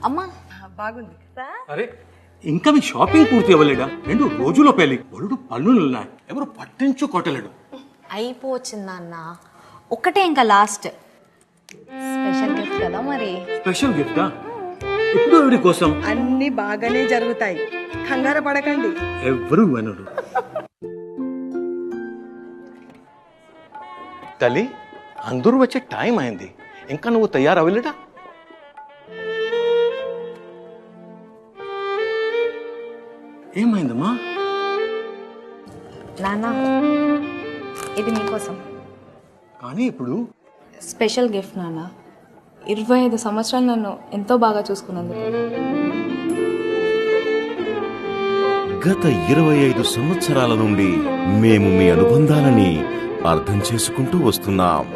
అమ్మా బాగుంది కదా? అరే ఇంకా మీ షాపింగ్ పూర్తి అవ్వలేడా? 2 రోజుల్లో పెళ్లి, బొలుడు పళ్ళున్నాయి, ఎవరు పట్టించుకోవట్లేడు. అయిపోవచ్చిందా అన్న, ఒక్కటే ఇంకా లాస్ట్ స్పెషల్ గిఫ్ట్ కదా మరి. స్పెషల్ గిఫ్టా? ఇప్పుడు ఎవరి కోసం? అన్ని బాగానే జరుగుతాయి, కంగారు పడకండి. ఎవరు అనరు. తల్లి, అందరూ వచ్చే టైం అయింది, ఇంకా నువ్వు తయారవ్వలేదా? ఏమైందమ్మా? నాన్న, ఇది మీకోసం. కానీ ఇప్పుడు స్పెషల్ గిఫ్ట్ నాన్న. 25 సంవత్సరాలు నన్ను ఎంతో బాగా చూసుకున్నందుకు. గత 25 సంవత్సరాల నుండి మేము మీ అనుబంధాలని అర్థం చేసుకుంటూ వస్తున్నాం.